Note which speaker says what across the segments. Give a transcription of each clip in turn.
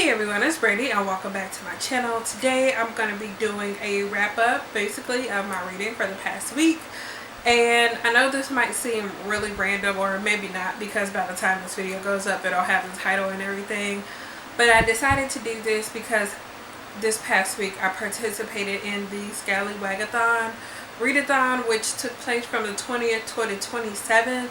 Speaker 1: Hey everyone, it's Brady and welcome back to my channel. Today I'm going to be doing a wrap up basically of my reading for the past week. And I know this might seem really random, or maybe not, because by the time this video goes up it'll have the title and everything. But I decided to do this because this past week I participated in the SCALLYWAGATHon Readathon, which took place from the 20th to the 27th.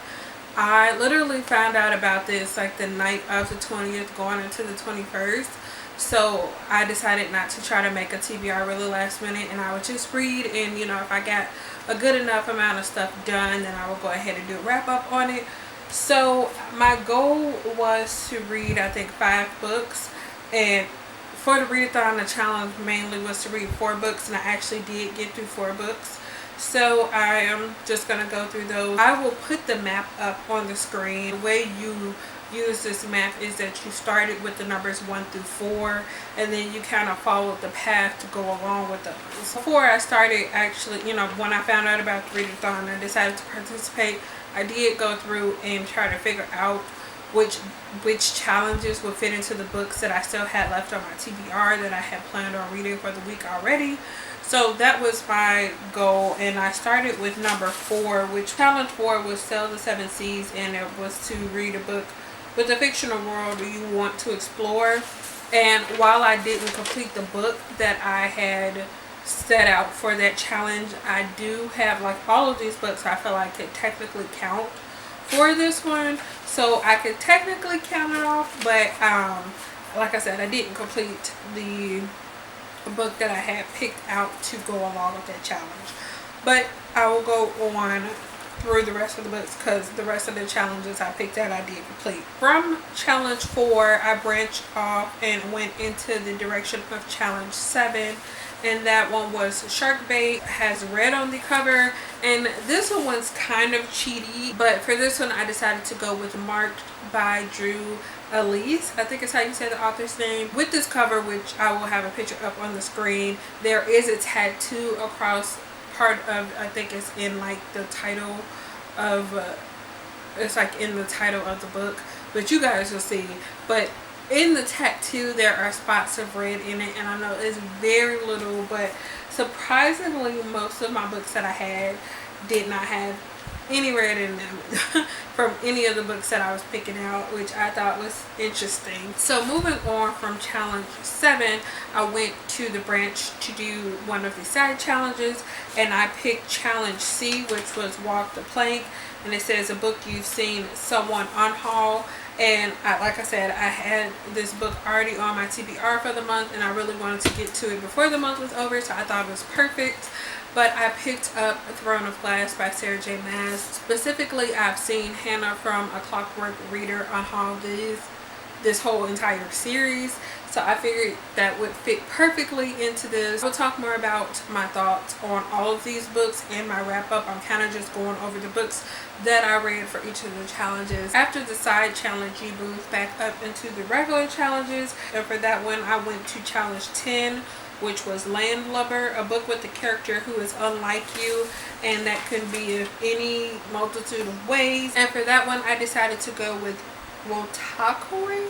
Speaker 1: I literally found out about this like the night of the 20th going into the 21st. So I decided not to try to make a TBR really last minute, and I would just read, and you know, if I got a good enough amount of stuff done, then I will go ahead and do a wrap up on it. So my goal was to read, I think, 5 books, and for the readathon the challenge mainly was to read 4 books, and I actually did get through 4 books. So I am just going to go through those. I will put the map up on the screen. The way you use this map is that you started with the numbers 1 through 4, and then you kind of followed the path to go along with those. Before I started, actually, you know, when I found out about the readathon, I decided to participate. I did go through and try to figure out which challenges would fit into the books that I still had left on my TBR that I had planned on reading for the week already. So that was my goal, and I started with number 4, which challenge 4 was Sail the 7 Seas, and it was to read a book with a fictional world you want to explore. And while I didn't complete the book that I had set out for that challenge, I do have, like, all of these books I feel like could technically count for this one, so I could technically count it off. But like I said, I didn't complete the book that I had picked out to go along with that challenge. But I will go on through the rest of the books because the rest of the challenges I picked out I did complete. From challenge 4 I branched off and went into the direction of challenge 7, and that one was Sharkbait. It has red on the cover, and this one's kind of cheaty, but for this one I decided to go with Marked by Drew Elise, I think is how you say the author's name. With this cover, which I will have a picture up on the screen, there is a tattoo across part of, I think it's in like the title of it's like in the title of the book, but you guys will see. But in the tattoo there are spots of red in it, and I know it's very little, but surprisingly most of my books that I had did not have any red in them from any of the books that I was picking out, which I thought was interesting. So moving on from challenge 7, I went to the branch to do one of the side challenges, and I picked challenge C, which was Walk the Plank, and it says a book you've seen someone unhaul. And like I said, I had this book already on my TBR for the month, and I really wanted to get to it before the month was over, so I thought it was perfect. But I picked up Throne of Glass by Sarah J. Maas. Specifically, I've seen Hannah from A Clockwork Reader unhaul this whole entire series, so I figured that would fit perfectly into this. We'll talk more about my thoughts on all of these books in my wrap up. I'm kind of just going over the books that I read for each of the challenges. After the side challenge, you move back up into the regular challenges, and for that one I went to challenge 10, which was Landlubber, a book with a character who is unlike you, and that can be of any multitude of ways. And for that one I decided to go with Wotakoi,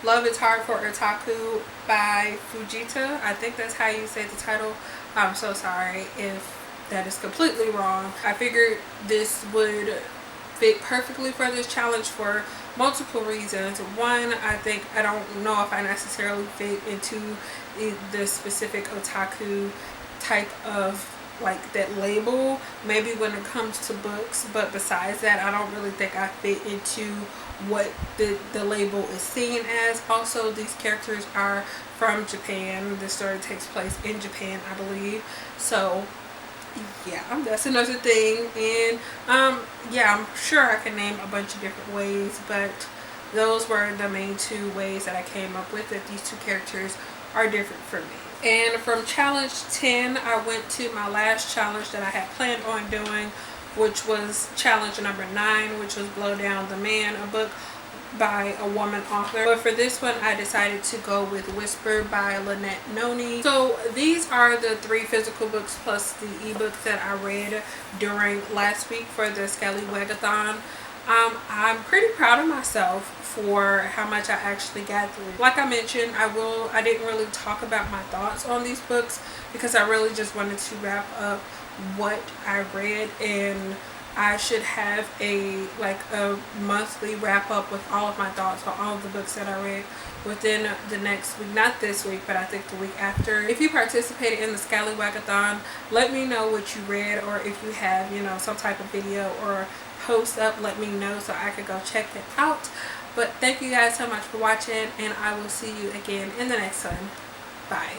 Speaker 1: Love is Hard for Otaku by Fujita. I think that's how you say the title. I'm so sorry if that is completely wrong. I figured this would fit perfectly for this challenge for multiple reasons. One, I think I don't know if I necessarily fit into the specific otaku type of, like, that label, maybe when it comes to books, but besides that I don't really think I fit into what the label is seen as. Also, these characters are from Japan. The story takes place in Japan, I believe, so yeah, that's another thing. And yeah, I'm sure I can name a bunch of different ways, but those were the main 2 ways that I came up with, that these 2 characters are different for me. And from challenge 10 I went to my last challenge that I had planned on doing, which was challenge number 9, which was Blow Down the Man, a book by a woman author. But for this one I decided to go with Whisper by Lynette Noni. So these are the 3 physical books plus the ebook that I read during last week for the SCALLYWAGATHon. I'm pretty proud of myself for how much I actually got through. Like I mentioned, I didn't really talk about my thoughts on these books because I really just wanted to wrap up what I read, and I should have a monthly wrap up with all of my thoughts on all of the books that I read within the next week. Not this week, but I think the week after. If you participated in the Scallywagathon, let me know what you read, or if you have, you know, some type of video or post up, let me know so I could go check it out. But thank you guys so much for watching, and I will see you again in the next one. Bye.